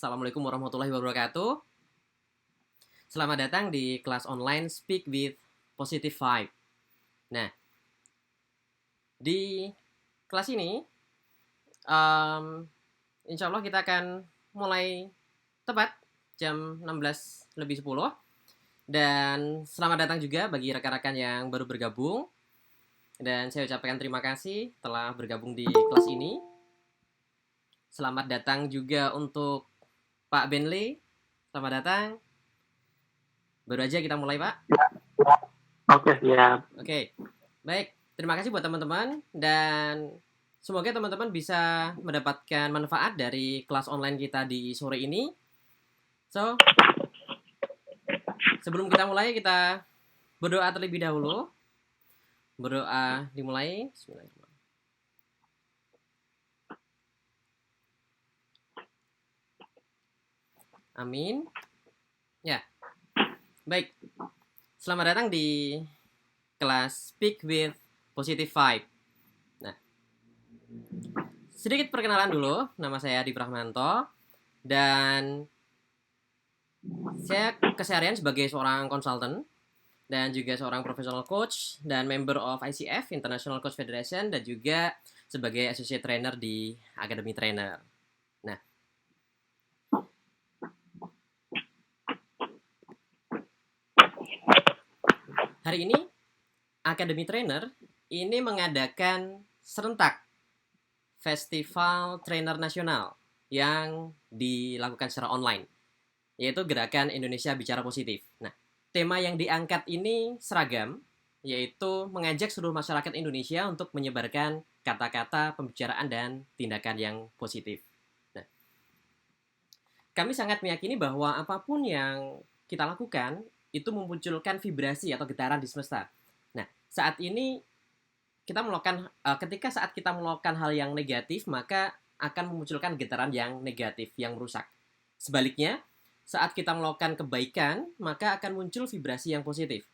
Assalamualaikum warahmatullahi wabarakatuh. Selamat datang di kelas online Speak with Positive Vibe. Nah, di kelas ini, insya Allah kita akan mulai tepat jam 16:10. Dan selamat datang juga bagi rekan-rekan yang baru bergabung. Dan saya ucapkan terima kasih telah bergabung di kelas ini. Selamat datang juga untuk Pak Benley. Selamat datang. Baru aja kita mulai, Pak. Oke, siap. Oke, baik. Terima kasih buat teman-teman. Dan semoga teman-teman bisa mendapatkan manfaat dari kelas online kita di sore ini. So, sebelum kita mulai, kita berdoa terlebih dahulu. Berdoa dimulai. Bismillahirrahmanirrahim. Amin. Ya, baik. Selamat datang di kelas Speak with Positive Vibe. Nah, sedikit perkenalan dulu. Nama saya Adi Prahmanto. Dan saya keseharian sebagai seorang konsultan dan juga seorang professional coach dan member of ICF International Coach Federation dan juga sebagai associate trainer di Academy Trainer. Nah, hari ini Academy Trainer ini mengadakan serentak Festival Trainer Nasional yang dilakukan secara online, yaitu Gerakan Indonesia Bicara Positif. Nah, tema yang diangkat ini seragam, yaitu mengajak seluruh masyarakat Indonesia untuk menyebarkan kata-kata, pembicaraan, dan tindakan yang positif. Nah, kami sangat meyakini bahwa apapun yang kita lakukan, itu memunculkan vibrasi atau getaran di semesta. Nah, saat ini ketika saat kita melakukan hal yang negatif, maka akan memunculkan getaran yang negatif, yang merusak. Sebaliknya, saat kita melakukan kebaikan, maka akan muncul vibrasi yang positif.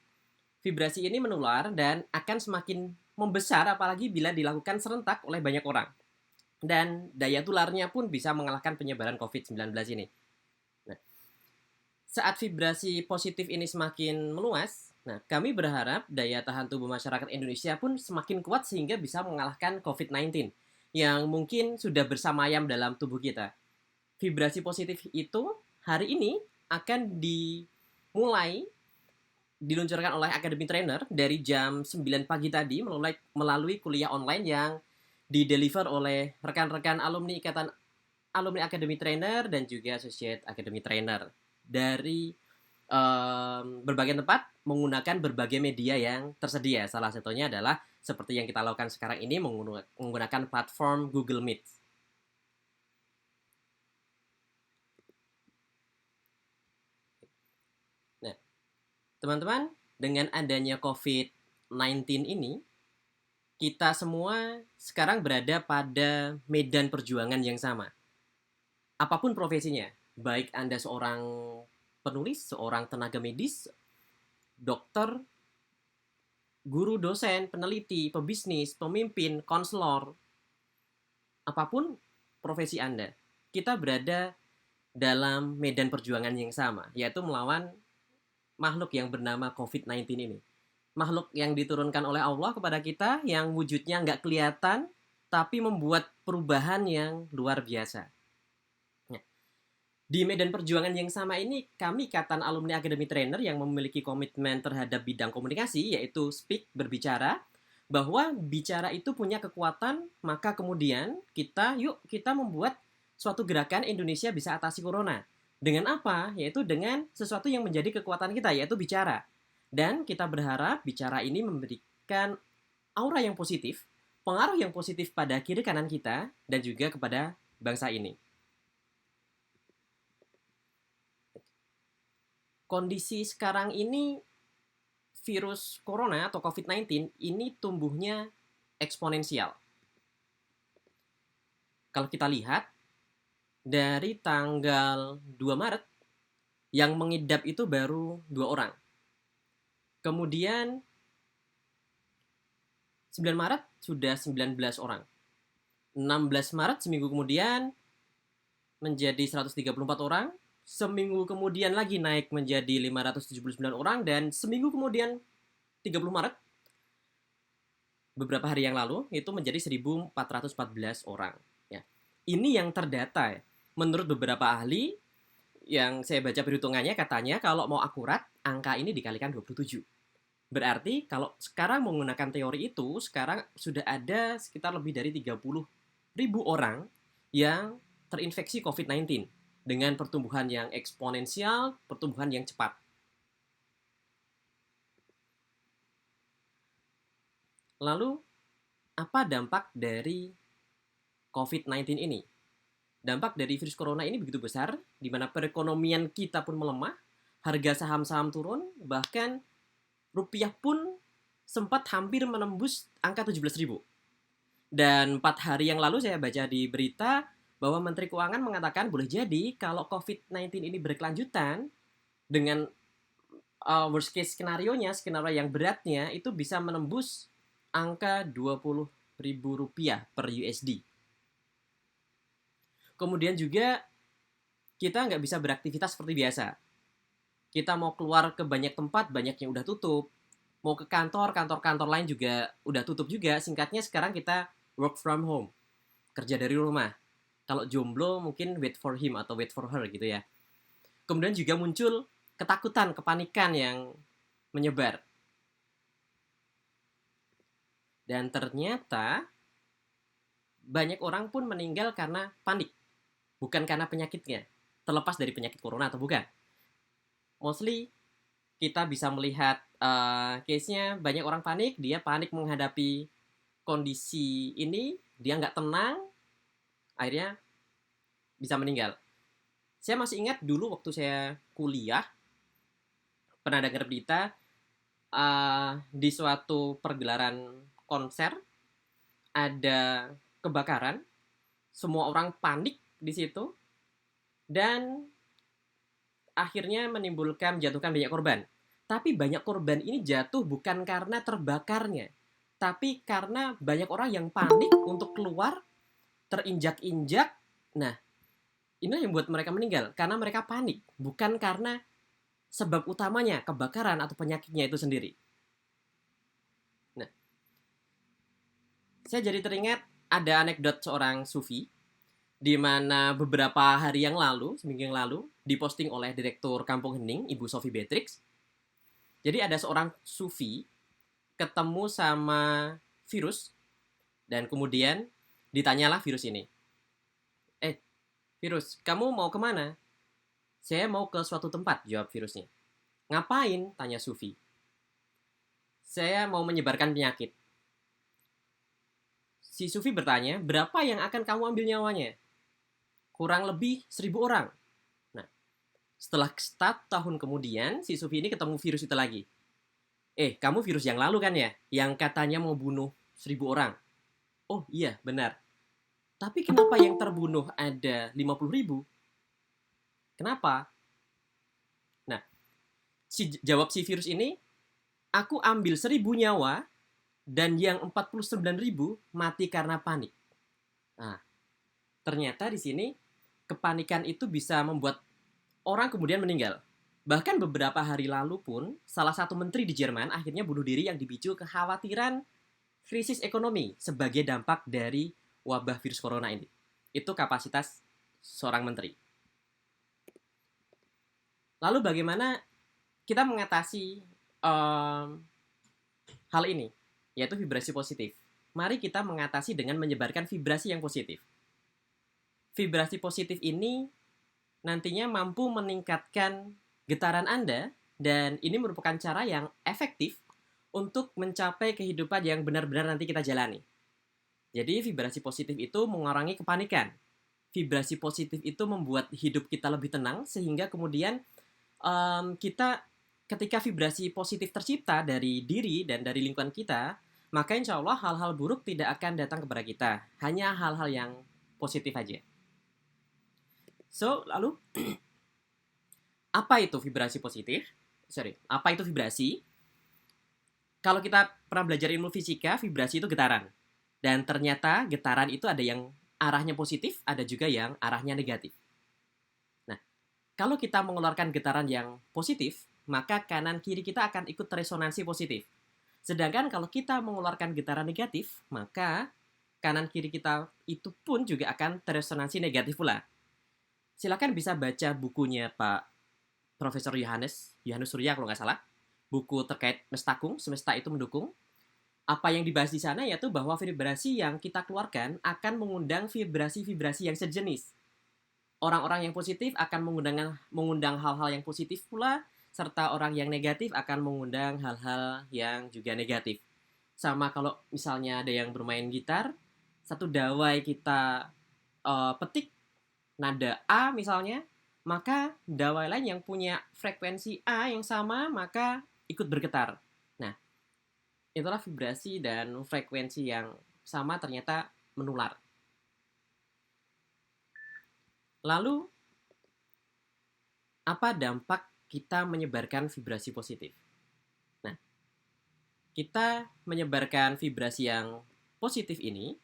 Vibrasi ini menular dan akan semakin membesar apalagi bila dilakukan serentak oleh banyak orang. Dan daya tularnya pun bisa mengalahkan penyebaran COVID-19 ini. Nah, saat vibrasi positif ini semakin meluas, nah, kami berharap daya tahan tubuh masyarakat Indonesia pun semakin kuat sehingga bisa mengalahkan COVID-19 yang mungkin sudah bersamayam dalam tubuh kita. Vibrasi positif itu hari ini akan diluncurkan oleh Academy Trainer dari jam 9 pagi tadi melalui kuliah online yang dideliver oleh rekan-rekan alumni Ikatan Alumni Academy Trainer dan juga Associate Academy Trainer dari berbagai tempat menggunakan berbagai media yang tersedia. Salah satunya adalah seperti yang kita lakukan sekarang ini menggunakan platform Google Meet. Nah, teman-teman, dengan adanya COVID-19 ini, kita semua sekarang berada pada medan perjuangan yang sama. Apapun profesinya, baik Anda seorang penulis, seorang tenaga medis, dokter, guru, dosen, peneliti, pebisnis, pemimpin, konselor, apapun profesi Anda, kita berada dalam medan perjuangan yang sama, yaitu melawan makhluk yang bernama COVID-19 ini. Makhluk yang diturunkan oleh Allah kepada kita, yang wujudnya nggak kelihatan, tapi membuat perubahan yang luar biasa. Di medan perjuangan yang sama ini, kami Ikatan Alumni Academy Trainer yang memiliki komitmen terhadap bidang komunikasi, yaitu speak, berbicara, bahwa bicara itu punya kekuatan, maka kemudian kita membuat suatu gerakan Indonesia bisa atasi corona. Dengan apa? Yaitu dengan sesuatu yang menjadi kekuatan kita, yaitu bicara. Dan kita berharap bicara ini memberikan aura yang positif, pengaruh yang positif pada kiri kanan kita, dan juga kepada bangsa ini. Kondisi sekarang ini virus corona atau COVID-19 ini tumbuhnya eksponensial. Kalau kita lihat dari tanggal 2 Maret yang mengidap itu baru 2 orang. Kemudian 9 Maret sudah 19 orang. 16 Maret seminggu kemudian menjadi 134 orang, seminggu kemudian lagi naik menjadi 579 orang, dan seminggu kemudian 30 Maret, beberapa hari yang lalu, itu menjadi 1.414 orang. Ya. Ini yang terdata ya. Menurut beberapa ahli, yang saya baca perhitungannya, katanya kalau mau akurat, angka ini dikalikan 27. Berarti kalau sekarang menggunakan teori itu, sekarang sudah ada sekitar lebih dari 30.000 orang yang terinfeksi COVID-19 dengan pertumbuhan yang eksponensial, pertumbuhan yang cepat. Lalu, apa dampak dari COVID-19 ini? Dampak dari virus corona ini begitu besar, di mana perekonomian kita pun melemah, harga saham-saham turun, bahkan rupiah pun sempat hampir menembus angka 17.000. Dan 4 hari yang lalu saya baca di berita bahwa Menteri Keuangan mengatakan boleh jadi kalau COVID-19 ini berkelanjutan dengan worst case skenario-nya, skenario yang beratnya itu bisa menembus angka 20.000 rupiah per USD. Kemudian juga kita nggak bisa beraktivitas seperti biasa. Kita mau keluar ke banyak tempat, banyak yang udah tutup. Mau ke kantor, kantor-kantor lain juga udah tutup juga. Singkatnya sekarang kita work from home, kerja dari rumah. Kalau jomblo mungkin wait for him atau wait for her gitu ya. Kemudian juga muncul ketakutan, kepanikan yang menyebar. Dan ternyata banyak orang pun meninggal karena panik. Bukan karena penyakitnya. Terlepas dari penyakit corona atau bukan. Mostly kita bisa melihat case-nya banyak orang panik. Dia panik menghadapi kondisi ini. Dia nggak tenang. Akhirnya bisa meninggal. Saya masih ingat dulu waktu saya kuliah. Pernah dengar berita di suatu pergelaran konser ada kebakaran, semua orang panik di situ, dan akhirnya menimbulkan menjatuhkan banyak korban. Tapi banyak korban ini jatuh bukan karena terbakarnya, tapi karena banyak orang yang panik untuk keluar, terinjak-injak. Nah, ini yang membuat mereka meninggal karena mereka panik, bukan karena sebab utamanya kebakaran atau penyakitnya itu sendiri. Nah, saya jadi teringat ada anekdot seorang sufi di mana beberapa hari yang lalu, seminggu yang lalu, diposting oleh Direktur Kampung Hening, Ibu Sophie Beatrix. Jadi ada seorang sufi ketemu sama virus, dan kemudian ditanyalah virus ini. Virus, kamu mau kemana? Saya mau ke suatu tempat, jawab virusnya. Ngapain? Tanya sufi. Saya mau menyebarkan penyakit. Si sufi bertanya, berapa yang akan kamu ambil nyawanya? Kurang lebih 1.000 orang. Nah, setelah 1 tahun kemudian, si sufi ini ketemu virus itu lagi. Kamu virus yang lalu kan ya? Yang katanya mau bunuh 1.000 orang. Oh iya, benar. Tapi kenapa yang terbunuh ada 50.000? Kenapa? Nah, jawab si virus ini, aku ambil 1.000 nyawa, dan yang 49.000 mati karena panik. Nah, ternyata di sini kepanikan itu bisa membuat orang kemudian meninggal. Bahkan beberapa hari lalu pun, salah satu menteri di Jerman akhirnya bunuh diri yang dipicu kekhawatiran krisis ekonomi sebagai dampak dari wabah virus corona ini. Itu kapasitas seorang menteri. Lalu bagaimana kita mengatasi hal ini, yaitu vibrasi positif. Mari kita mengatasi dengan menyebarkan vibrasi yang positif. Vibrasi positif ini nantinya mampu meningkatkan getaran Anda, dan ini merupakan cara yang efektif untuk mencapai kehidupan yang benar-benar nanti kita jalani. Jadi vibrasi positif itu mengurangi kepanikan. Vibrasi positif itu membuat hidup kita lebih tenang, sehingga kemudian kita ketika vibrasi positif tercipta dari diri dan dari lingkungan kita, maka insya Allah hal-hal buruk tidak akan datang kepada kita. Hanya hal-hal yang positif aja. So, lalu apa itu vibrasi positif? Apa itu vibrasi? Kalau kita pernah belajar ilmu fisika, vibrasi itu getaran. Dan ternyata getaran itu ada yang arahnya positif, ada juga yang arahnya negatif. Kalau kita mengeluarkan getaran yang positif, maka kanan kiri kita akan ikut teresonansi positif. Sedangkan kalau kita mengeluarkan getaran negatif, maka kanan kiri kita itu pun juga akan teresonansi negatif pula. Silakan bisa baca bukunya Pak Profesor Yohanes Surya kalau nggak salah. Buku terkait Mestakung, Semesta itu Mendukung. Apa yang dibahas di sana yaitu bahwa vibrasi yang kita keluarkan akan mengundang vibrasi-vibrasi yang sejenis. Orang-orang yang positif akan mengundang hal-hal yang positif pula, serta orang yang negatif akan mengundang hal-hal yang juga negatif. Sama kalau misalnya ada yang bermain gitar, satu dawai kita petik nada A misalnya, maka dawai lain yang punya frekuensi A yang sama maka ikut bergetar. Nah, itulah vibrasi dan frekuensi yang sama ternyata menular. Lalu, apa dampak kita menyebarkan vibrasi positif? Nah, kita menyebarkan vibrasi yang positif ini,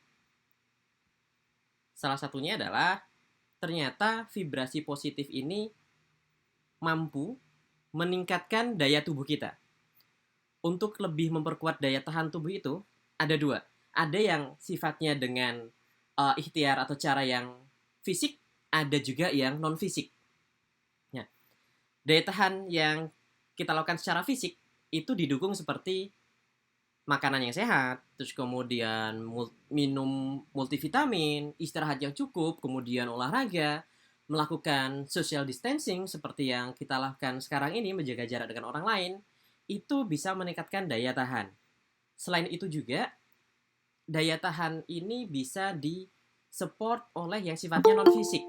salah satunya adalah ternyata vibrasi positif ini mampu meningkatkan daya tubuh kita. Untuk lebih memperkuat daya tahan tubuh itu, ada dua. Ada yang sifatnya dengan ikhtiar atau cara yang fisik, ada juga yang non-fisik. Nah, daya tahan yang kita lakukan secara fisik itu didukung seperti makanan yang sehat, terus kemudian minum multivitamin, istirahat yang cukup, kemudian olahraga, melakukan social distancing seperti yang kita lakukan sekarang ini, menjaga jarak dengan orang lain, itu bisa meningkatkan daya tahan. Selain itu juga, daya tahan ini bisa di-support oleh yang sifatnya non-fisik.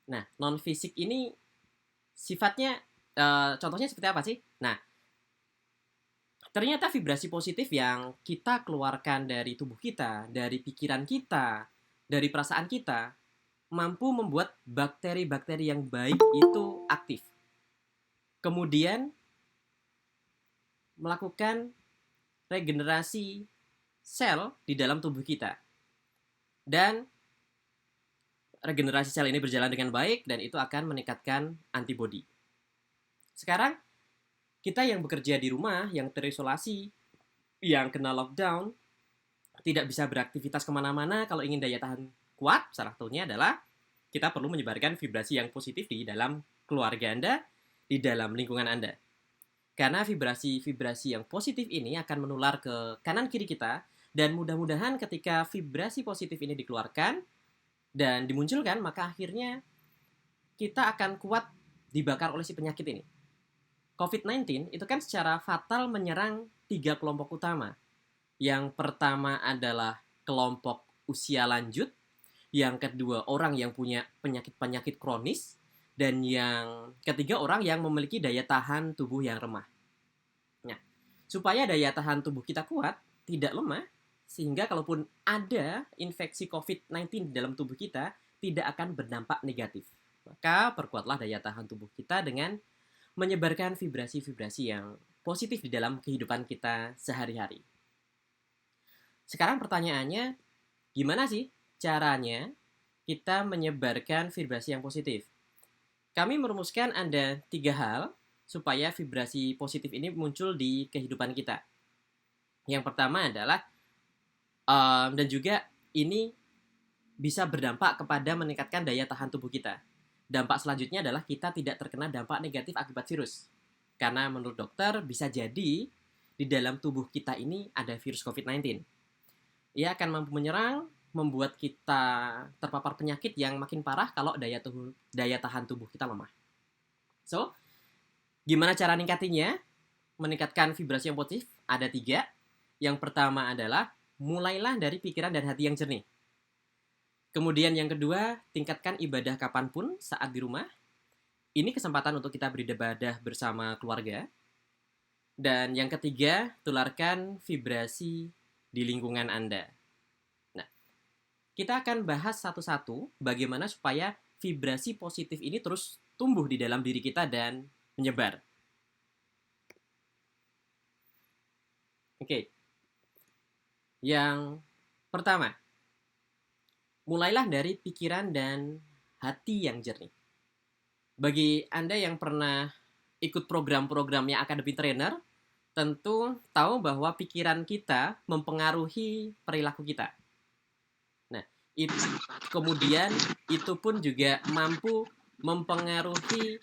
Nah, non-fisik ini sifatnya, contohnya seperti apa sih? Nah, ternyata vibrasi positif yang kita keluarkan dari tubuh kita, dari pikiran kita, dari perasaan kita, mampu membuat bakteri-bakteri yang baik itu aktif. Kemudian melakukan regenerasi sel di dalam tubuh kita. Dan regenerasi sel ini berjalan dengan baik dan itu akan meningkatkan antibodi. Sekarang, kita yang bekerja di rumah, yang terisolasi, yang kena lockdown, tidak bisa beraktivitas kemana-mana, kalau ingin daya tahan kuat, salah satunya adalah kita perlu menyebarkan vibrasi yang positif di dalam keluarga Anda, di dalam lingkungan Anda. Karena vibrasi-vibrasi yang positif ini akan menular ke kanan kiri kita, dan mudah-mudahan ketika vibrasi positif ini dikeluarkan dan dimunculkan, maka akhirnya kita akan kuat dibakar oleh si penyakit ini. COVID-19 itu kan secara fatal menyerang 3 kelompok utama. Yang pertama adalah kelompok usia lanjut, yang kedua orang yang punya penyakit-penyakit kronis, dan yang ketiga orang yang memiliki daya tahan tubuh yang lemah. Nah, supaya daya tahan tubuh kita kuat, tidak lemah, sehingga kalaupun ada infeksi COVID-19 di dalam tubuh kita, tidak akan berdampak negatif. Maka perkuatlah daya tahan tubuh kita dengan menyebarkan vibrasi-vibrasi yang positif di dalam kehidupan kita sehari-hari. Sekarang pertanyaannya, gimana sih caranya kita menyebarkan vibrasi yang positif? Kami merumuskan ada 3 hal supaya vibrasi positif ini muncul di kehidupan kita. Yang pertama adalah, dan juga ini bisa berdampak kepada meningkatkan daya tahan tubuh kita. Dampak selanjutnya adalah kita tidak terkena dampak negatif akibat virus. Karena menurut dokter bisa jadi di dalam tubuh kita ini ada virus COVID-19. Ia akan mampu menyerang, membuat kita terpapar penyakit yang makin parah kalau daya tahan tubuh kita lemah. So, gimana cara ningkatinya? Meningkatkan vibrasi yang positif ada 3. Yang pertama adalah mulailah dari pikiran dan hati yang jernih. Kemudian yang kedua, tingkatkan ibadah kapanpun saat di rumah. Ini kesempatan untuk kita beribadah bersama keluarga. Dan yang ketiga, tularkan vibrasi di lingkungan Anda. Nah, kita akan bahas satu-satu bagaimana supaya vibrasi positif ini terus tumbuh di dalam diri kita dan menyebar. Oke. Yang pertama, mulailah dari pikiran dan hati yang jernih. Bagi Anda yang pernah ikut program-programnya Academy Trainer, tentu tahu bahwa pikiran kita mempengaruhi perilaku kita. Nah, kemudian itu pun juga mampu mempengaruhi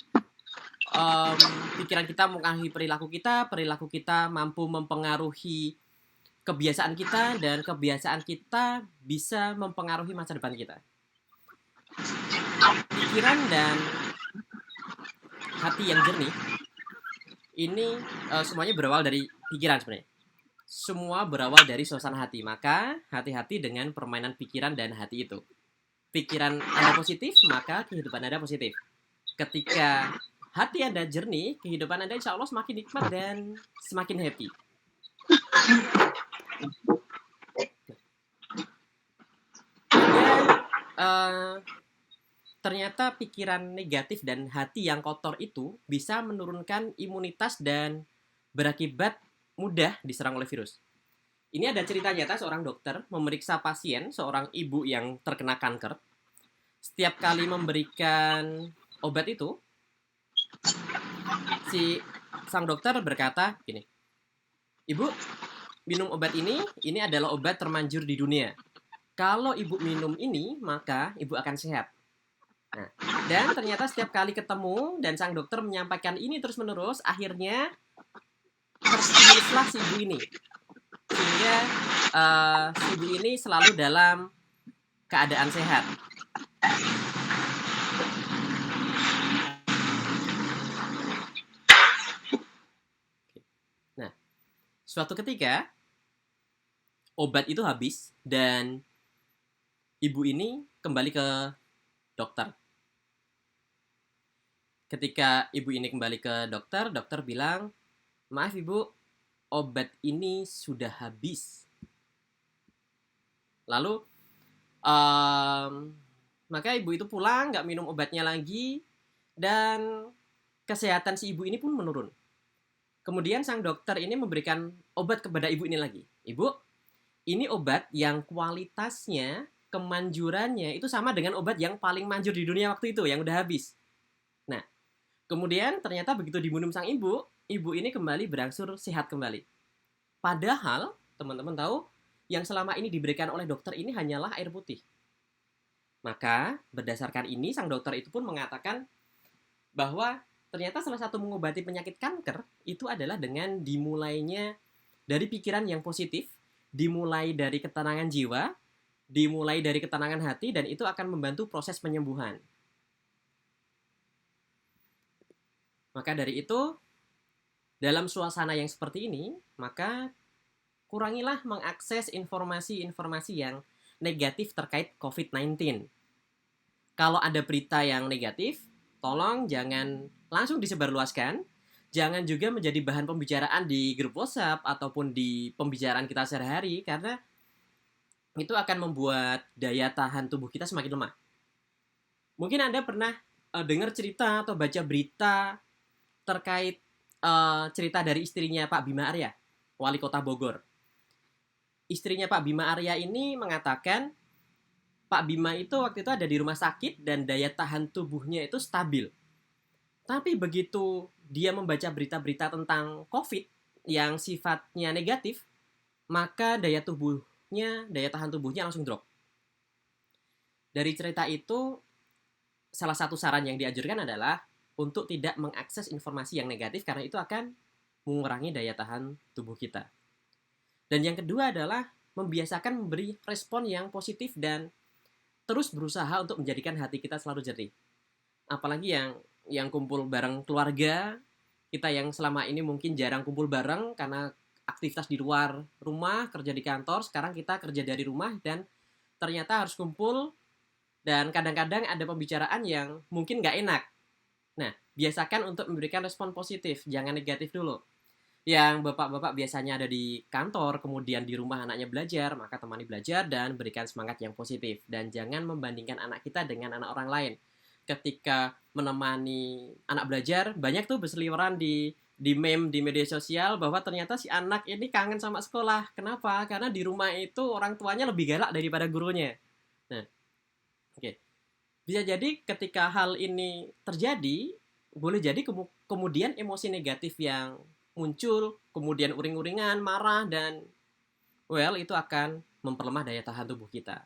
pikiran kita, mempengaruhi perilaku kita mampu mempengaruhi kebiasaan kita, dan kebiasaan kita bisa mempengaruhi masa depan kita. Pikiran dan hati yang jernih ini semuanya berawal dari pikiran sebenarnya. Semua berawal dari suasana hati. Maka hati-hati dengan permainan pikiran dan hati itu. Pikiran Anda positif, maka kehidupan Anda positif. Ketika hati Anda jernih, kehidupan Anda insya Allah semakin nikmat dan semakin happy. Ternyata pikiran negatif dan hati yang kotor itu bisa menurunkan imunitas dan berakibat mudah diserang oleh virus. Ini ada cerita nyata seorang dokter memeriksa pasien, seorang ibu yang terkena kanker. Setiap kali memberikan obat itu, sang dokter berkata gini, "Ibu, minum obat ini adalah obat termanjur di dunia. Kalau ibu minum ini, maka ibu akan sehat." Nah, dan ternyata setiap kali ketemu dan sang dokter menyampaikan ini terus-menerus, akhirnya terstimuluslah si ibu ini. Sehingga si ibu ini selalu dalam keadaan sehat. Nah, suatu ketika obat itu habis dan ibu ini kembali ke dokter. Ketika ibu ini kembali ke dokter, dokter bilang, "Maaf ibu, obat ini sudah habis." Lalu maka ibu itu pulang, nggak minum obatnya lagi, dan kesehatan si ibu ini pun menurun. Kemudian sang dokter ini memberikan obat kepada ibu ini lagi. "Ibu, ini obat yang kualitasnya, kemanjurannya itu sama dengan obat yang paling manjur di dunia waktu itu, yang udah habis." Nah, kemudian ternyata begitu diminum sang ibu ini kembali berangsur sehat kembali. Padahal, teman-teman tahu, yang selama ini diberikan oleh dokter ini hanyalah air putih. Maka, berdasarkan ini, sang dokter itu pun mengatakan bahwa ternyata salah satu mengobati penyakit kanker itu adalah dengan dimulainya dari pikiran yang positif, dimulai dari ketenangan jiwa, dimulai dari ketenangan hati, dan itu akan membantu proses penyembuhan. Maka dari itu, dalam suasana yang seperti ini, maka kurangilah mengakses informasi-informasi yang negatif terkait COVID-19. Kalau ada berita yang negatif, tolong jangan langsung disebarluaskan. Jangan juga menjadi bahan pembicaraan di grup WhatsApp ataupun di pembicaraan kita sehari-hari, karena itu akan membuat daya tahan tubuh kita semakin lemah. Mungkin Anda pernah dengar cerita atau baca berita terkait cerita dari istrinya Pak Bima Arya, wali kota Bogor. Istrinya Pak Bima Arya ini mengatakan Pak Bima itu waktu itu ada di rumah sakit dan daya tahan tubuhnya itu stabil. Tapi begitu dia membaca berita-berita tentang COVID yang sifatnya negatif, maka daya tahan tubuhnya langsung drop. Dari cerita itu, salah satu saran yang dianjurkan adalah untuk tidak mengakses informasi yang negatif, karena itu akan mengurangi daya tahan tubuh kita. Dan yang kedua adalah membiasakan memberi respon yang positif dan terus berusaha untuk menjadikan hati kita selalu jernih. Apalagi yang kumpul bareng keluarga, kita yang selama ini mungkin jarang kumpul bareng karena aktivitas di luar rumah, kerja di kantor, sekarang kita kerja dari rumah dan ternyata harus kumpul, dan kadang-kadang ada pembicaraan yang mungkin nggak enak. Nah, biasakan untuk memberikan respon positif, jangan negatif dulu. Yang bapak-bapak biasanya ada di kantor, kemudian di rumah anaknya belajar, maka temani belajar dan berikan semangat yang positif. Dan jangan membandingkan anak kita dengan anak orang lain. Ketika menemani anak belajar, banyak tuh berseliweran di meme di media sosial bahwa ternyata si anak ini kangen sama sekolah. Kenapa? Karena di rumah itu orang tuanya lebih galak daripada gurunya. Nah, oke. Bisa jadi ketika hal ini terjadi, boleh jadi kemudian emosi negatif yang muncul, kemudian uring-uringan, marah, dan itu akan memperlemah daya tahan tubuh kita.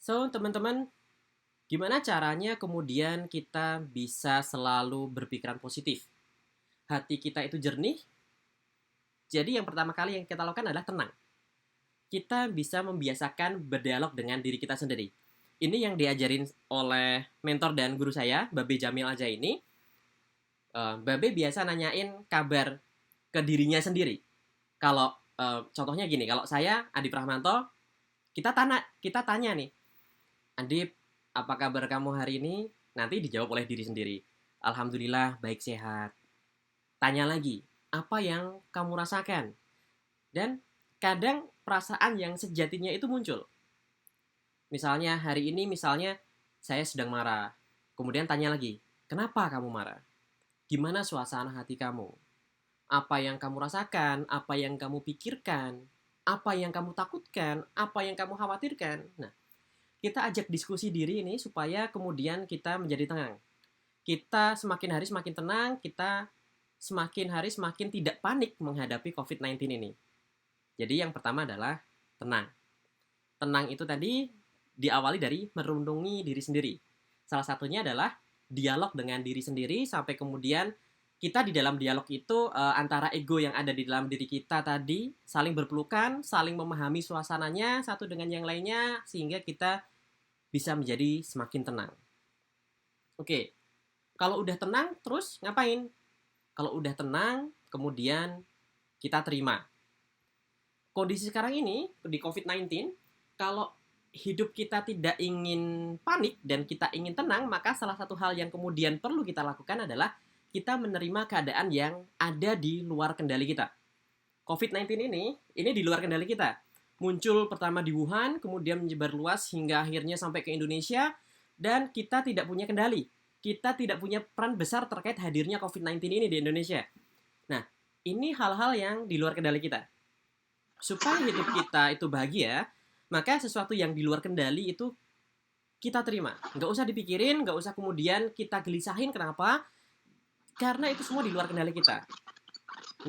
So, teman-teman, gimana caranya kemudian kita bisa selalu berpikiran positif? Hati kita itu jernih, jadi yang pertama kali yang kita lakukan adalah tenang. Kita bisa membiasakan berdialog dengan diri kita sendiri. Ini yang diajarin oleh mentor dan guru saya, Babe Jamil aja ini. Babe biasa nanyain kabar ke dirinya sendiri. Kalau contohnya gini, kalau saya Adip Rahmanto, kita tanya nih, Adip, apa kabar kamu hari ini? Nanti dijawab oleh diri sendiri. Alhamdulillah, baik sehat. Tanya lagi, apa yang kamu rasakan? Dan kadang perasaan yang sejatinya itu muncul. Misalnya hari ini saya sedang marah. Kemudian tanya lagi, kenapa kamu marah? Gimana suasana hati kamu? Apa yang kamu rasakan? Apa yang kamu pikirkan? Apa yang kamu takutkan? Apa yang kamu khawatirkan? Nah, kita ajak diskusi diri ini supaya kemudian kita menjadi tenang. Kita semakin hari semakin tenang, kita semakin hari semakin tidak panik menghadapi COVID-19 ini. Jadi yang pertama adalah tenang. Tenang itu tadi diawali dari merundungi diri sendiri. Salah satunya adalah dialog dengan diri sendiri sampai kemudian kita di dalam dialog itu antara ego yang ada di dalam diri kita tadi saling berpelukan, saling memahami suasananya satu dengan yang lainnya sehingga kita bisa menjadi semakin tenang. Oke, kalau udah tenang terus ngapain? Kalau udah tenang, kemudian kita terima. Kondisi sekarang ini di COVID-19, kalau hidup kita tidak ingin panik dan kita ingin tenang, maka salah satu hal yang kemudian perlu kita lakukan adalah kita menerima keadaan yang ada di luar kendali kita. COVID-19 ini di luar kendali kita. Muncul pertama di Wuhan, kemudian menyebar luas hingga akhirnya sampai ke Indonesia, dan kita tidak punya kendali. Kita tidak punya peran besar terkait hadirnya COVID-19 ini di Indonesia. Nah, ini hal-hal yang di luar kendali kita. Supaya hidup kita itu bahagia, maka sesuatu yang di luar kendali itu kita terima. Nggak usah dipikirin, nggak usah kemudian kita gelisahin kenapa, karena itu semua di luar kendali kita.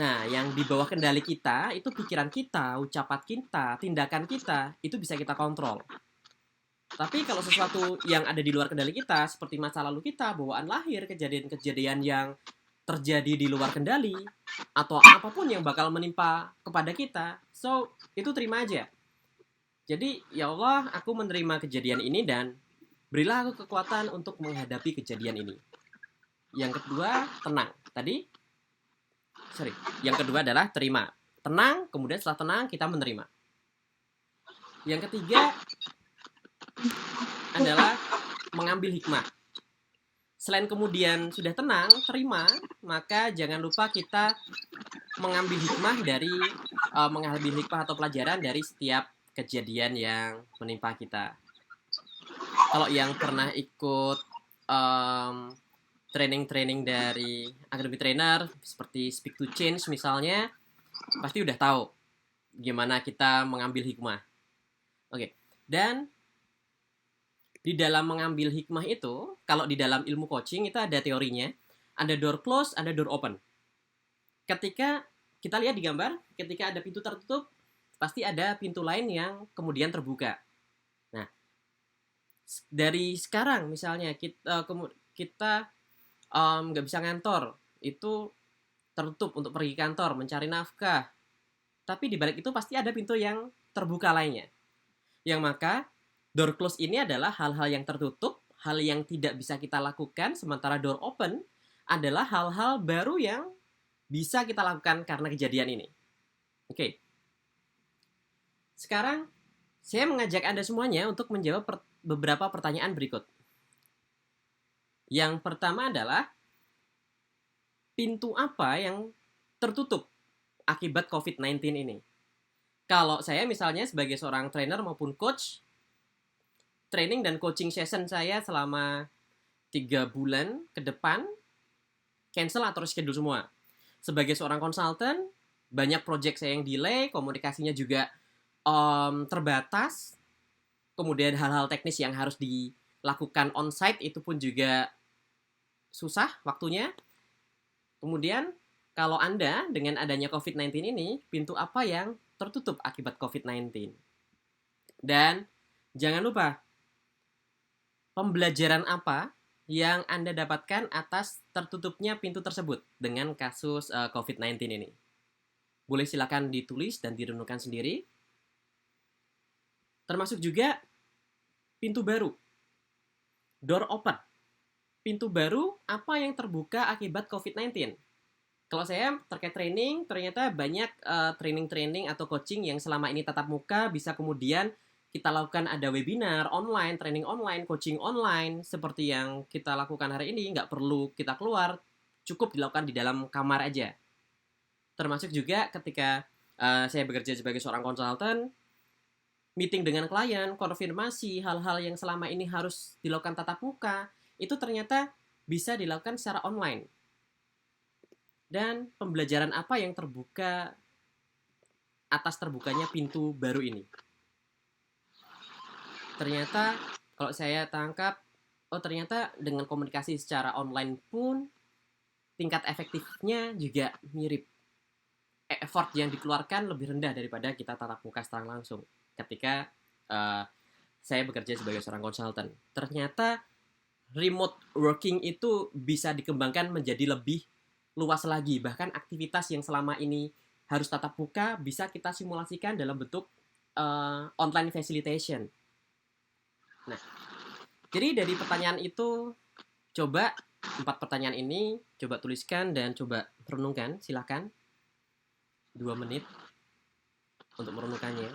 Nah, yang di bawah kendali kita itu pikiran kita, ucapan kita, tindakan kita, itu bisa kita kontrol. Tapi kalau sesuatu yang ada di luar kendali kita, seperti masa lalu kita, bawaan lahir, kejadian-kejadian yang terjadi di luar kendali, atau apapun yang bakal menimpa kepada kita, so, itu terima aja. Jadi, ya Allah, aku menerima kejadian ini dan berilah aku kekuatan untuk menghadapi kejadian ini. Yang kedua, tenang. Yang kedua adalah terima. Tenang, kemudian setelah tenang kita menerima. Yang ketiga adalah mengambil hikmah. Selain kemudian sudah tenang, terima, maka jangan lupa kita mengambil hikmah atau pelajaran dari setiap kejadian yang menimpa kita. Kalau yang pernah ikut training dari Academy Trainer seperti Speak to Change misalnya, pasti udah tahu gimana kita mengambil hikmah. Oke. Dan di dalam mengambil hikmah itu, kalau di dalam ilmu coaching itu ada teorinya, ada door close, ada door open. Ketika kita lihat di gambar, ketika ada pintu tertutup, pasti ada pintu lain yang kemudian terbuka. Nah, dari sekarang misalnya kita nggak bisa ngantor, itu tertutup untuk pergi kantor, mencari nafkah. Tapi di balik itu pasti ada pintu yang terbuka lainnya. Yang maka door close ini adalah hal-hal yang tertutup, hal yang tidak bisa kita lakukan, sementara door open adalah hal-hal baru yang bisa kita lakukan karena kejadian ini. Oke. Sekarang saya mengajak Anda semuanya untuk menjawab beberapa pertanyaan berikut. Yang pertama adalah, pintu apa yang tertutup akibat COVID-19 ini? Kalau saya misalnya sebagai seorang trainer maupun coach, training dan coaching session saya selama 3 bulan ke depan cancel atau reschedule semua. Sebagai seorang konsultan, banyak project saya yang delay, komunikasinya juga terbatas. kemudian hal-hal teknis yang harus dilakukan on-site itu pun juga susah waktunya. Kemudian, kalau Anda dengan adanya COVID-19 ini, pintu apa yang tertutup akibat COVID-19? Dan jangan lupa, pembelajaran apa yang Anda dapatkan atas tertutupnya pintu tersebut dengan kasus COVID-19 ini? Boleh silakan ditulis dan direnungkan sendiri. Termasuk juga pintu baru, door open. Pintu baru apa yang terbuka akibat COVID-19? Kalau saya terkait training, ternyata banyak training-training atau coaching yang selama ini tatap muka bisa kemudian kita lakukan ada webinar online, training online, coaching online seperti yang kita lakukan hari ini, nggak perlu kita keluar, cukup dilakukan di dalam kamar aja. Termasuk juga ketika saya bekerja sebagai seorang konsultan, meeting dengan klien, konfirmasi hal-hal yang selama ini harus dilakukan tatap muka, itu ternyata bisa dilakukan secara online. Dan pembelajaran apa yang terbuka atas terbukanya pintu baru ini? Ternyata kalau saya tangkap, oh ternyata dengan komunikasi secara online pun tingkat efektifnya juga mirip. Effort yang dikeluarkan lebih rendah daripada kita tatap muka secara langsung. Ketika saya bekerja sebagai seorang konsultan, ternyata remote working itu bisa dikembangkan menjadi lebih luas lagi. Bahkan aktivitas yang selama ini harus tatap muka bisa kita simulasikan dalam bentuk online facilitation. Nah, jadi dari pertanyaan itu, coba 4 pertanyaan ini coba tuliskan dan coba renungkan. Silakan 2 menit untuk merenungkannya.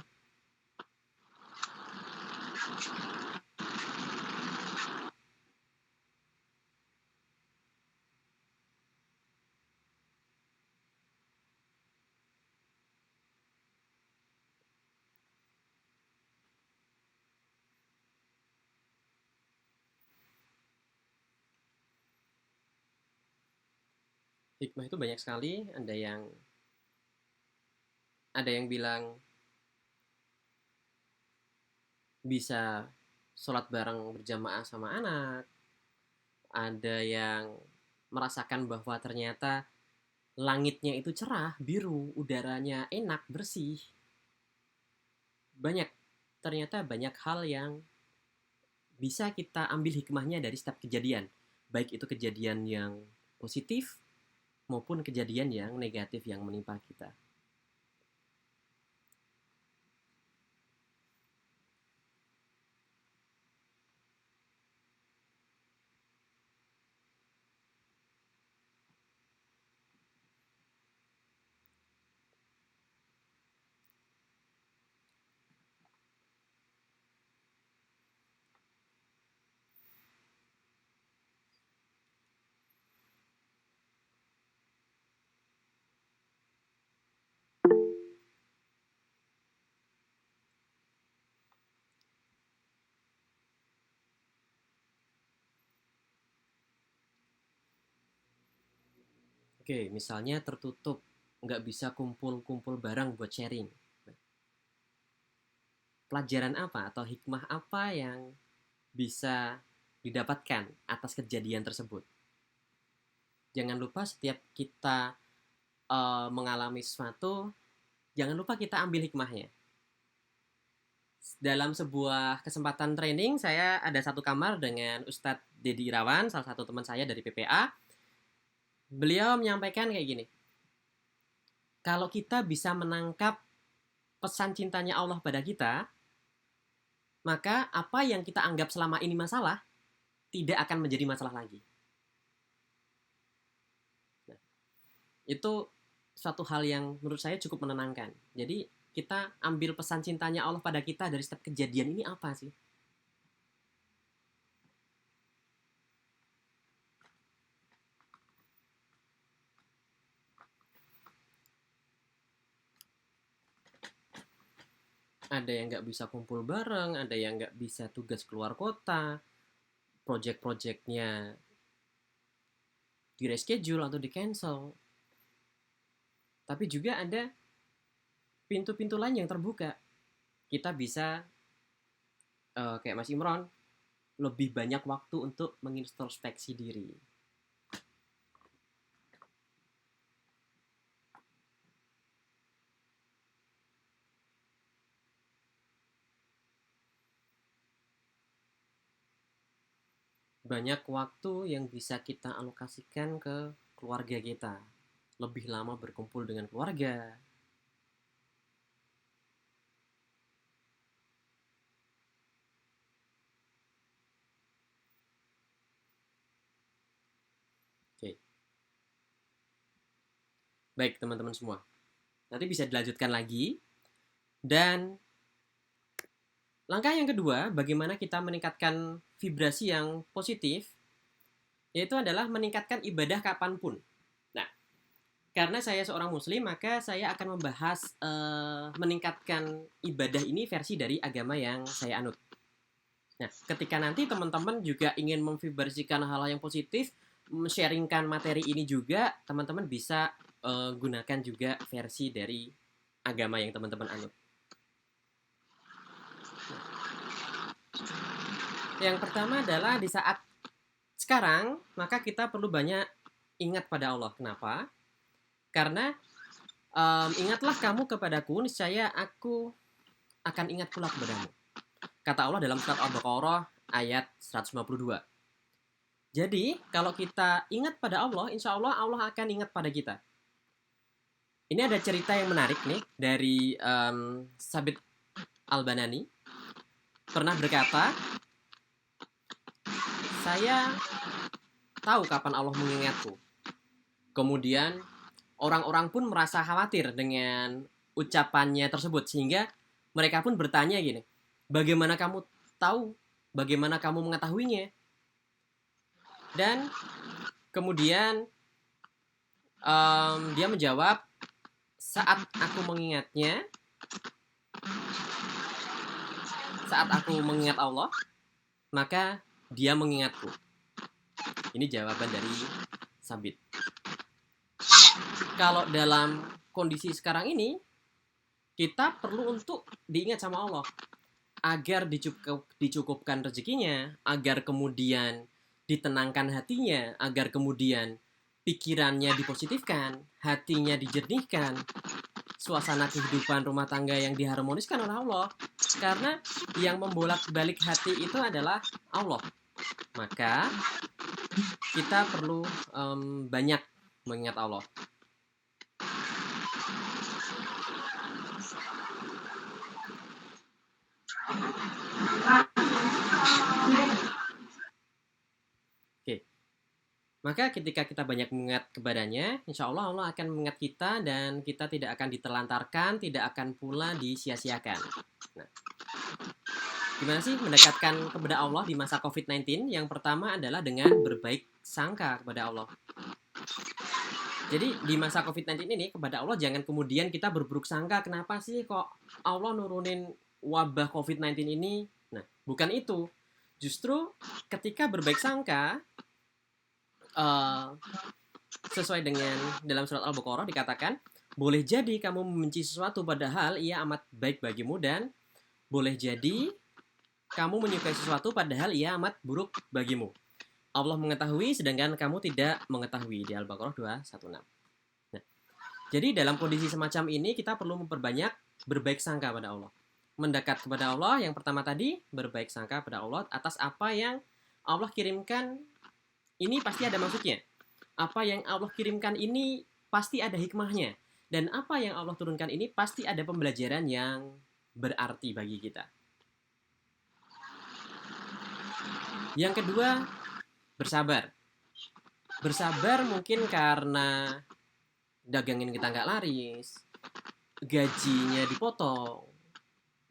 Hikmah itu banyak sekali. Ada yang bilang bisa sholat bareng berjamaah sama anak. Ada yang merasakan bahwa ternyata langitnya itu cerah, biru, udaranya enak, bersih. Ternyata banyak hal yang bisa kita ambil hikmahnya dari setiap kejadian. Baik itu kejadian yang positif maupun kejadian yang negatif yang menimpa kita. Oke, misalnya tertutup, nggak bisa kumpul-kumpul barang buat sharing. Pelajaran apa atau hikmah apa yang bisa didapatkan atas kejadian tersebut? Jangan lupa setiap kita mengalami sesuatu, jangan lupa kita ambil hikmahnya. Dalam sebuah kesempatan training, saya ada satu kamar dengan Ustadz Dedi Irawan, salah satu teman saya dari PPA. Beliau menyampaikan kayak gini, kalau kita bisa menangkap pesan cintanya Allah pada kita, maka apa yang kita anggap selama ini masalah, tidak akan menjadi masalah lagi. Nah, itu suatu hal yang menurut saya cukup menenangkan. Jadi kita ambil pesan cintanya Allah pada kita dari setiap kejadian ini apa sih? Ada yang nggak bisa kumpul bareng, ada yang nggak bisa tugas keluar kota, project-projectnya di reschedule atau di cancel. Tapi juga ada pintu-pintu lain yang terbuka. Kita bisa kayak Mas Imron lebih banyak waktu untuk mengintrospeksi diri. Banyak waktu yang bisa kita alokasikan ke keluarga kita. Lebih lama berkumpul dengan keluarga. Oke. Baik, teman-teman semua. Nanti bisa dilanjutkan lagi. Dan langkah yang kedua, bagaimana kita meningkatkan vibrasi yang positif, yaitu adalah meningkatkan ibadah kapanpun. Nah, karena saya seorang muslim, maka saya akan membahas meningkatkan ibadah ini versi dari agama yang saya anut. Nah, ketika nanti teman-teman juga ingin memvibrasikan hal-hal yang positif, sharingkan materi ini juga, teman-teman bisa gunakan juga versi dari agama yang teman-teman anut. Yang pertama adalah di saat sekarang, maka kita perlu banyak ingat pada Allah. Kenapa? Karena ingatlah kamu kepadaku, niscaya aku akan ingat pula kepadamu. Kata Allah dalam surat Al-Baqarah ayat 152. Jadi, kalau kita ingat pada Allah, insya Allah Allah akan ingat pada kita. Ini ada cerita yang menarik nih dari Sabit Al-Banani. Pernah berkata, saya tahu kapan Allah mengingatku. Kemudian, orang-orang pun merasa khawatir dengan ucapannya tersebut. Sehingga mereka pun bertanya gini, bagaimana kamu tahu? Bagaimana kamu mengetahuinya? Dan kemudian dia menjawab, saat aku mengingatnya, saat aku mengingat Allah, maka dia mengingatku. Ini jawaban dari Sabit. Kalau dalam kondisi sekarang ini, kita perlu untuk diingat sama Allah agar dicukupkan rezekinya, agar kemudian ditenangkan hatinya, agar kemudian pikirannya dipositifkan, hatinya dijernihkan, suasana kehidupan rumah tangga yang diharmoniskan oleh Allah. Karena yang membolak-balik hati itu adalah Allah. Maka kita perlu banyak mengingat Allah. Oke. Maka ketika kita banyak mengingat kepadanya, insya Allah Allah akan mengingat kita dan kita tidak akan diterlantarkan, tidak akan pula disia-siakan. Nah, gimana sih mendekatkan kepada Allah di masa COVID-19? Yang pertama adalah dengan berbaik sangka kepada Allah. Jadi di masa COVID-19 ini kepada Allah jangan kemudian kita berburuk sangka, kenapa sih kok Allah nurunin wabah COVID-19 ini? Nah, bukan itu. Justru ketika berbaik sangka, sesuai dengan dalam surat Al-Baqarah dikatakan, boleh jadi kamu membenci sesuatu padahal ia amat baik bagimu, dan boleh jadi kamu menyukai sesuatu padahal ia amat buruk bagimu. Allah mengetahui sedangkan kamu tidak mengetahui, di Al-Baqarah 216. Nah, jadi dalam kondisi semacam ini kita perlu memperbanyak berbaik sangka pada Allah. Mendekat kepada Allah yang pertama tadi, berbaik sangka pada Allah atas apa yang Allah kirimkan, ini pasti ada maksudnya. Apa yang Allah kirimkan ini pasti ada hikmahnya. Dan apa yang Allah turunkan ini pasti ada pembelajaran yang berarti bagi kita. Yang kedua, bersabar. Bersabar mungkin karena dagangan kita nggak laris, gajinya dipotong,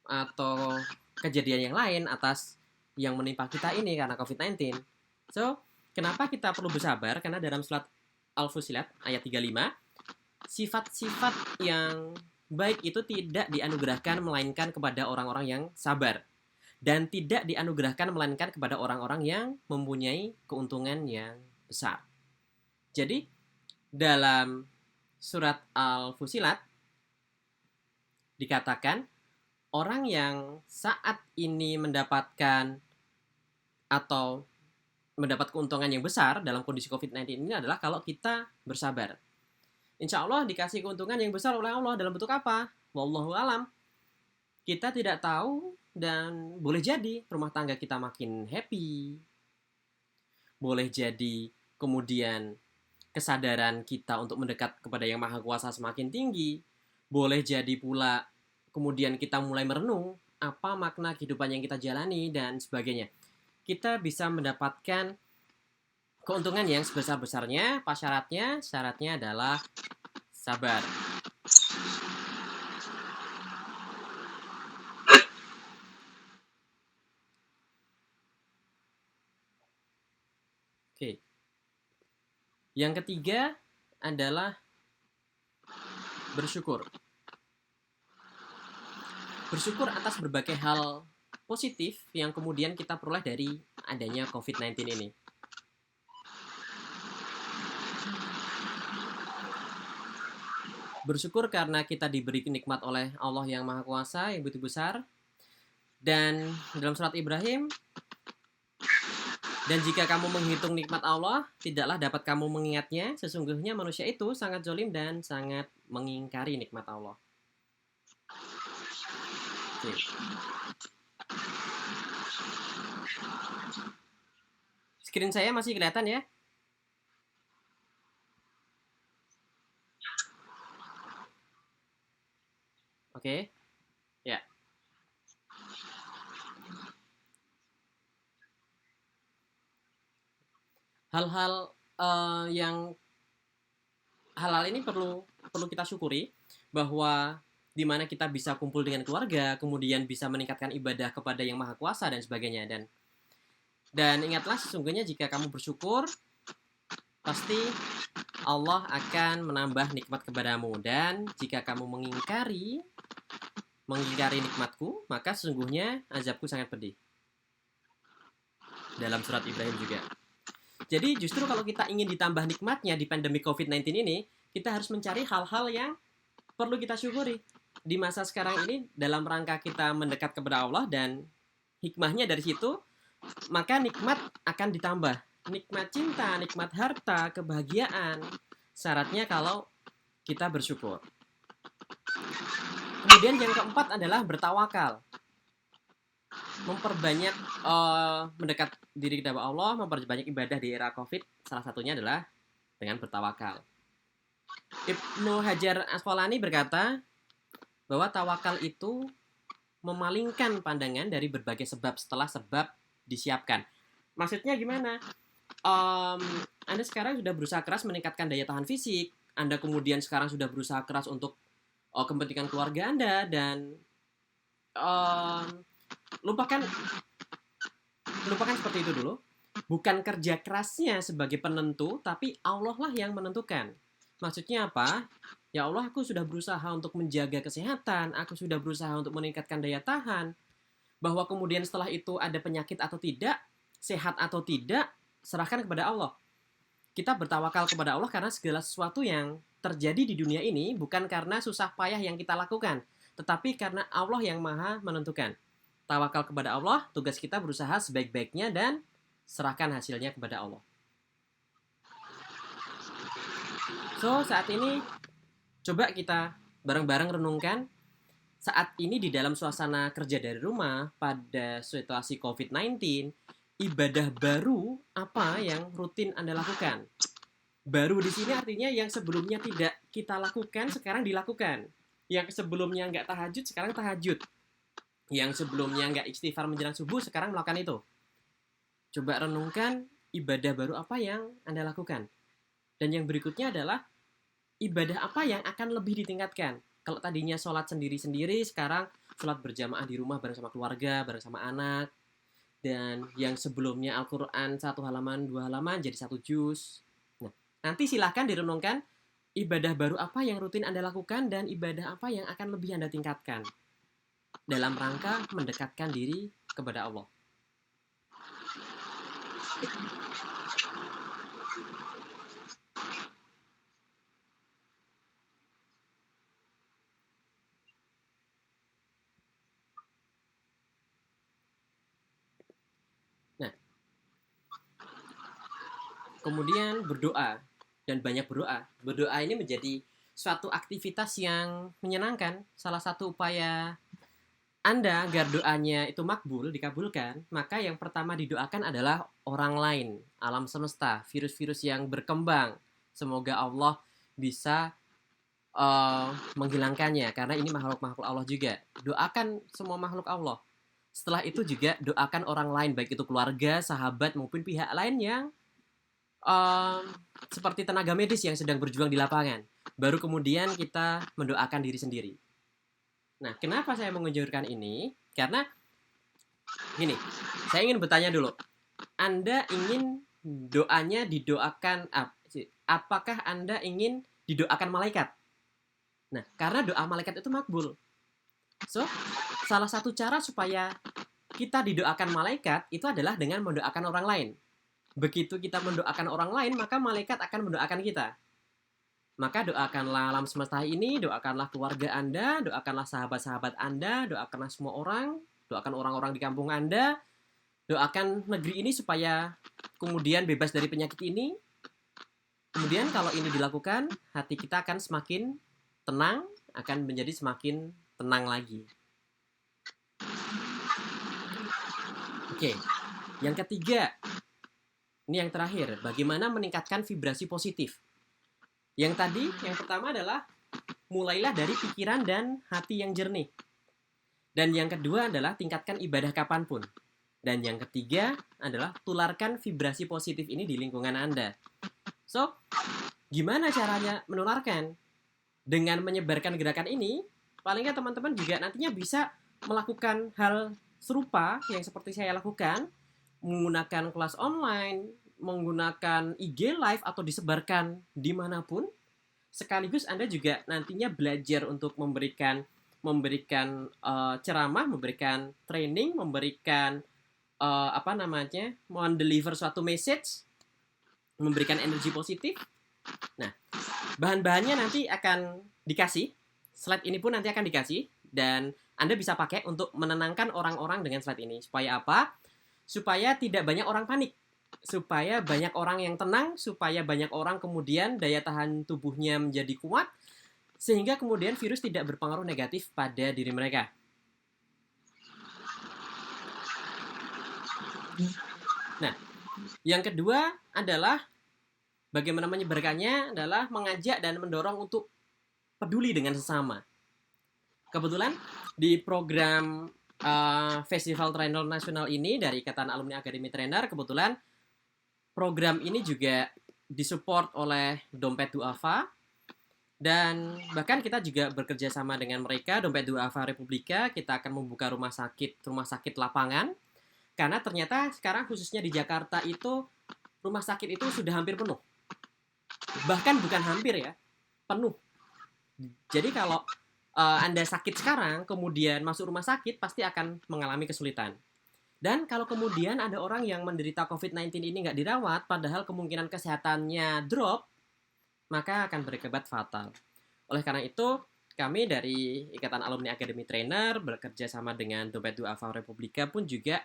atau kejadian yang lain atas yang menimpa kita ini karena COVID-19. So, kenapa kita perlu bersabar? Karena dalam surat Al-Fusilat ayat 35, sifat-sifat yang baik itu tidak dianugerahkan melainkan kepada orang-orang yang sabar. Dan tidak dianugerahkan melainkan kepada orang-orang yang mempunyai keuntungan yang besar. Jadi, dalam surat Al-Fusilat dikatakan, orang yang saat ini mendapatkan atau mendapat keuntungan yang besar dalam kondisi COVID-19 ini adalah kalau kita bersabar. Insya Allah dikasih keuntungan yang besar oleh Allah dalam bentuk apa? Wallahu alam. Kita tidak tahu dan boleh jadi rumah tangga kita makin happy. Boleh jadi kemudian kesadaran kita untuk mendekat kepada Yang Maha Kuasa semakin tinggi. Boleh jadi pula kemudian kita mulai merenung apa makna kehidupan yang kita jalani dan sebagainya. Kita bisa mendapatkan keuntungan yang sebesar-besarnya. Apa syaratnya? Syaratnya adalah sabar. Oke. Yang ketiga adalah bersyukur. Bersyukur atas berbagai hal positif yang kemudian kita peroleh dari adanya COVID-19 ini. Bersyukur karena kita diberi nikmat oleh Allah yang Maha Kuasa yang begitu besar. Dan dalam surat Ibrahim, dan jika kamu menghitung nikmat Allah, tidaklah dapat kamu mengingatnya. Sesungguhnya manusia itu sangat zalim dan sangat mengingkari nikmat Allah. Oke. Screen saya masih kelihatan ya? Oke. Ya. Hal-hal hal-hal ini perlu kita syukuri, bahwa di mana kita bisa kumpul dengan keluarga, kemudian bisa meningkatkan ibadah kepada Yang Maha Kuasa dan sebagainya. Dan ingatlah, sesungguhnya jika kamu bersyukur, pasti Allah akan menambah nikmat kepadamu. Dan jika kamu mengingkari nikmatku, maka sesungguhnya azabku sangat pedih. Dalam surat Ibrahim juga. Jadi justru kalau kita ingin ditambah nikmatnya di pandemi COVID-19 ini, kita harus mencari hal-hal yang perlu kita syukuri di masa sekarang ini dalam rangka kita mendekat kepada Allah, dan hikmahnya dari situ, maka nikmat akan ditambah. Nikmat cinta, nikmat harta, kebahagiaan. Syaratnya kalau kita bersyukur. Kemudian yang keempat adalah bertawakal. Memperbanyak mendekat diri kepada Allah, memperbanyak ibadah di era COVID, salah satunya adalah dengan bertawakal. Ibnu Hajar Asqalani berkata bahwa tawakal itu memalingkan pandangan dari berbagai sebab setelah sebab disiapkan. Maksudnya gimana? Anda sekarang sudah berusaha keras meningkatkan daya tahan fisik, Anda kemudian sekarang sudah berusaha keras untuk kepentingan keluarga Anda, dan lupakan seperti itu dulu. Bukan kerja kerasnya sebagai penentu, tapi Allah lah yang menentukan. Maksudnya apa? Ya Allah, aku sudah berusaha untuk menjaga kesehatan, aku sudah berusaha untuk meningkatkan daya tahan, bahwa kemudian setelah itu ada penyakit atau tidak, sehat atau tidak, serahkan kepada Allah. Kita bertawakal kepada Allah karena segala sesuatu yang terjadi di dunia ini bukan karena susah payah yang kita lakukan, tetapi karena Allah yang Maha menentukan. Tawakal kepada Allah, tugas kita berusaha sebaik-baiknya dan serahkan hasilnya kepada Allah. So, saat ini coba kita bareng-bareng renungkan, saat ini di dalam suasana kerja dari rumah pada situasi COVID-19, ibadah baru apa yang rutin Anda lakukan? Baru di sini artinya yang sebelumnya tidak kita lakukan sekarang dilakukan. Yang sebelumnya nggak tahajud sekarang tahajud. Yang sebelumnya nggak istighfar menjelang subuh sekarang melakukan itu. Coba renungkan ibadah baru apa yang Anda lakukan. Dan yang berikutnya adalah ibadah apa yang akan lebih ditingkatkan. Kalau tadinya sholat sendiri-sendiri, sekarang sholat berjamaah di rumah bareng sama keluarga, bareng sama anak. Dan yang sebelumnya Al-Quran 1 halaman, 2 halaman jadi 1 juz. Nah, nanti silahkan direnungkan ibadah baru apa yang rutin Anda lakukan dan ibadah apa yang akan lebih Anda tingkatkan dalam rangka mendekatkan diri kepada Allah. kemudian berdoa, dan banyak berdoa. Berdoa ini menjadi suatu aktivitas yang menyenangkan. Salah satu upaya Anda agar doanya itu makbul, dikabulkan, maka yang pertama didoakan adalah orang lain, alam semesta, virus-virus yang berkembang. Semoga Allah bisa menghilangkannya, karena ini makhluk-makhluk Allah juga. Doakan semua makhluk Allah. Setelah itu juga doakan orang lain, baik itu keluarga, sahabat, maupun pihak lain yang um, seperti tenaga medis yang sedang berjuang di lapangan. Baru kemudian kita mendoakan diri sendiri. Nah, kenapa saya mengunjurkan ini? Karena gini, saya ingin bertanya dulu. Anda ingin doanya didoakan, apakah Anda ingin didoakan malaikat? Nah, karena doa malaikat itu makbul. So, salah satu cara supaya kita didoakan malaikat itu adalah dengan mendoakan orang lain. Begitu kita mendoakan orang lain, maka malaikat akan mendoakan kita. Maka doakanlah alam semesta ini, doakanlah keluarga Anda, doakanlah sahabat-sahabat Anda, doakanlah semua orang, doakan orang-orang di kampung Anda, doakan negeri ini supaya kemudian bebas dari penyakit ini. Kemudian kalau ini dilakukan, hati kita akan semakin tenang, akan menjadi semakin tenang lagi. Oke, yang ketiga, ini yang terakhir, bagaimana meningkatkan vibrasi positif. Yang tadi, yang pertama adalah mulailah dari pikiran dan hati yang jernih. Dan yang kedua adalah tingkatkan ibadah kapanpun. Dan yang ketiga adalah tularkan vibrasi positif ini di lingkungan Anda. So, gimana caranya menularkan? Dengan menyebarkan gerakan ini, palingnya teman-teman juga nantinya bisa melakukan hal serupa yang seperti saya lakukan, menggunakan kelas online, menggunakan IG Live atau disebarkan dimanapun. Sekaligus Anda juga nantinya belajar untuk memberikan ceramah, memberikan training, memberikan mendeliver suatu message, memberikan energi positif. Nah, bahan-bahannya nanti akan dikasih. Slide ini pun nanti akan dikasih dan Anda bisa pakai untuk menenangkan orang-orang dengan slide ini. Supaya apa? Supaya tidak banyak orang panik. Supaya banyak orang yang tenang, supaya banyak orang kemudian daya tahan tubuhnya menjadi kuat, sehingga kemudian virus tidak berpengaruh negatif pada diri mereka. Nah, yang kedua adalah bagaimana menyebarkannya adalah mengajak dan mendorong untuk peduli dengan sesama. Kebetulan di program Festival Trainer Nasional ini dari Ikatan Alumni Akademi Trainer, kebetulan program ini juga disupport oleh Dompet Duafa, dan bahkan kita juga bekerja sama dengan mereka, Dompet Duafa Republika. Kita akan membuka rumah sakit lapangan, karena ternyata sekarang khususnya di Jakarta itu rumah sakit itu sudah hampir penuh. Bahkan bukan hampir ya, penuh. Jadi kalau Anda sakit sekarang, kemudian masuk rumah sakit, pasti akan mengalami kesulitan. Dan kalau kemudian ada orang yang menderita COVID-19 ini nggak dirawat, padahal kemungkinan kesehatannya drop, maka akan berakibat fatal. Oleh karena itu, kami dari Ikatan Alumni Akademi Trainer bekerja sama dengan Dompet Duafa Republika pun juga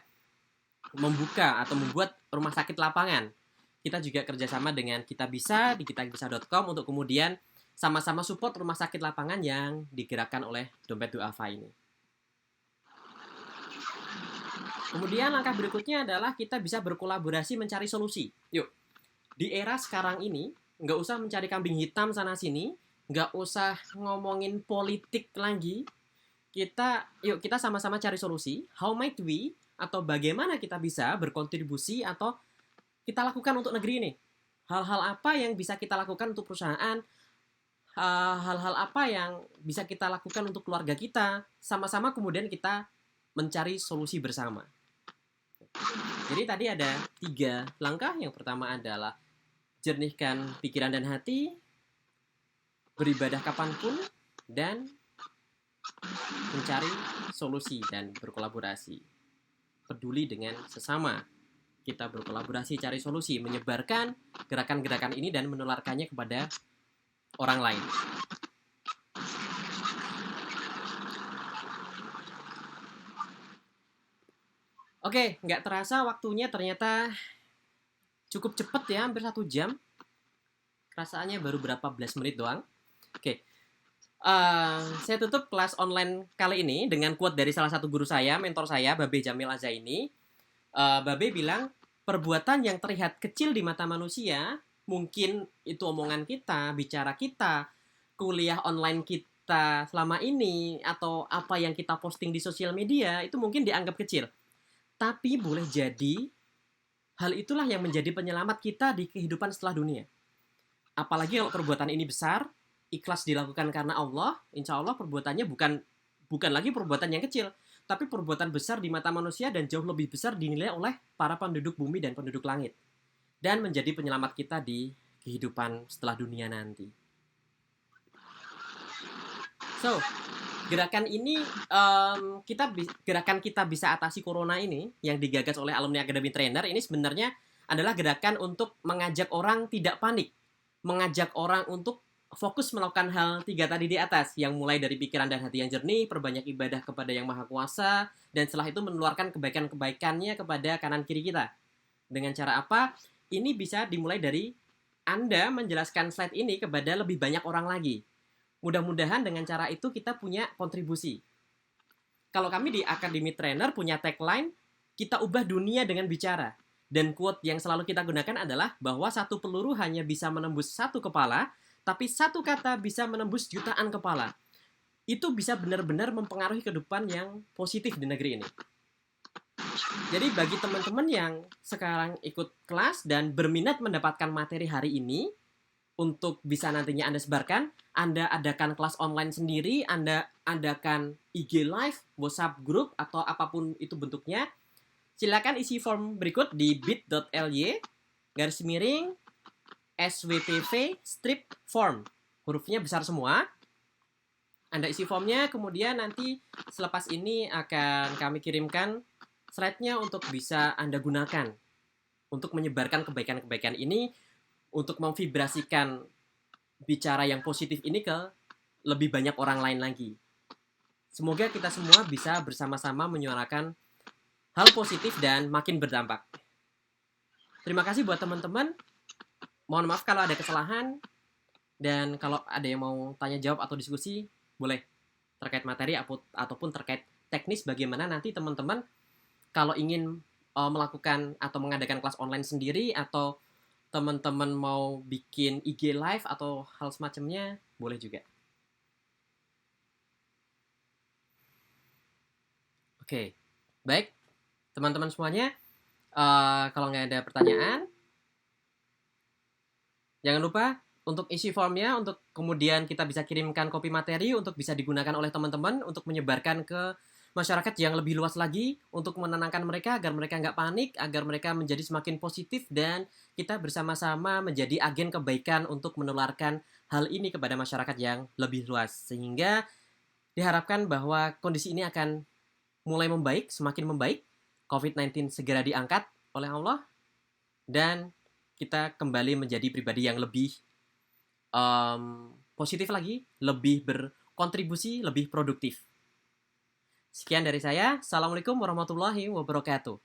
membuka atau membuat rumah sakit lapangan. Kita juga kerjasama dengan Kitabisa di kitabisa.com untuk kemudian sama-sama support rumah sakit lapangan yang digerakkan oleh Dompet Duafa ini. Kemudian langkah berikutnya adalah kita bisa berkolaborasi mencari solusi. Yuk, di era sekarang ini, nggak usah mencari kambing hitam sana-sini, nggak usah ngomongin politik lagi. Yuk kita sama-sama cari solusi. How might we, atau bagaimana kita bisa berkontribusi atau kita lakukan untuk negeri ini. Hal-hal apa yang bisa kita lakukan untuk perusahaan, hal-hal apa yang bisa kita lakukan untuk keluarga kita, sama-sama kemudian kita mencari solusi bersama. Jadi tadi ada 3 langkah. Yang pertama adalah jernihkan pikiran dan hati, beribadah kapanpun, dan mencari solusi dan berkolaborasi. Peduli dengan sesama. Kita berkolaborasi, cari solusi, menyebarkan gerakan-gerakan ini dan menularkannya kepada orang lain. Oke, nggak terasa waktunya ternyata cukup cepet ya, hampir 1 jam. Rasanya baru berapa belas menit doang. Oke, saya tutup kelas online kali ini dengan quote dari salah satu guru saya, mentor saya, Babe Jamil Azaini. Babe bilang, perbuatan yang terlihat kecil di mata manusia, mungkin itu omongan kita, bicara kita, kuliah online kita selama ini, atau apa yang kita posting di sosial media, itu mungkin dianggap kecil. Tapi boleh jadi, hal itulah yang menjadi penyelamat kita di kehidupan setelah dunia. Apalagi kalau perbuatan ini besar, ikhlas dilakukan karena Allah, insya Allah perbuatannya bukan lagi perbuatan yang kecil, tapi perbuatan besar di mata manusia dan jauh lebih besar dinilai oleh para penduduk bumi dan penduduk langit. Dan menjadi penyelamat kita di kehidupan setelah dunia nanti. So, gerakan kita bisa atasi corona ini yang digagas oleh alumni Academy Trainer ini sebenarnya adalah gerakan untuk mengajak orang tidak panik, mengajak orang untuk fokus melakukan hal 3 tadi di atas, yang mulai dari pikiran dan hati yang jernih, perbanyak ibadah kepada Yang Maha Kuasa, dan setelah itu menularkan kebaikan-kebaikannya kepada kanan kiri kita. Dengan cara apa? Ini bisa dimulai dari Anda menjelaskan slide ini kepada lebih banyak orang lagi. Mudah-mudahan dengan cara itu kita punya kontribusi. Kalau kami di Academy Trainer punya tagline, kita ubah dunia dengan bicara. Dan quote yang selalu kita gunakan adalah bahwa satu peluru hanya bisa menembus satu kepala, tapi satu kata bisa menembus jutaan kepala. Itu bisa benar-benar mempengaruhi kehidupan yang positif di negeri ini. Jadi bagi teman-teman yang sekarang ikut kelas dan berminat mendapatkan materi hari ini, untuk bisa nantinya Anda sebarkan, Anda adakan kelas online sendiri, Anda adakan IG Live, WhatsApp Group, atau apapun itu bentuknya, silakan isi form berikut di bit.ly /SWPV strip form. Hurufnya besar semua. Anda isi formnya, kemudian nanti selepas ini akan kami kirimkan slide-nya untuk bisa Anda gunakan untuk menyebarkan kebaikan-kebaikan ini, untuk memvibrasikan bicara yang positif ini ke lebih banyak orang lain lagi. Semoga kita semua bisa bersama-sama menyuarakan hal positif dan makin berdampak. Terima kasih buat teman-teman. Mohon maaf kalau ada kesalahan. Dan kalau ada yang mau tanya jawab atau diskusi, boleh terkait materi ataupun terkait teknis bagaimana nanti teman-teman kalau ingin melakukan atau mengadakan kelas online sendiri, atau teman-teman mau bikin IG live atau hal semacamnya, boleh juga. Oke, baik teman-teman semuanya, kalau nggak ada pertanyaan, jangan lupa untuk isi formnya, untuk kemudian kita bisa kirimkan kopi materi untuk bisa digunakan oleh teman-teman untuk menyebarkan ke masyarakat yang lebih luas lagi, untuk menenangkan mereka agar mereka nggak panik, agar mereka menjadi semakin positif, dan kita bersama-sama menjadi agen kebaikan untuk menularkan hal ini kepada masyarakat yang lebih luas. Sehingga diharapkan bahwa kondisi ini akan mulai membaik, semakin membaik, COVID-19 segera diangkat oleh Allah, dan kita kembali menjadi pribadi yang lebih positif lagi, lebih berkontribusi, lebih produktif. Sekian dari saya. Assalamualaikum warahmatullahi wabarakatuh.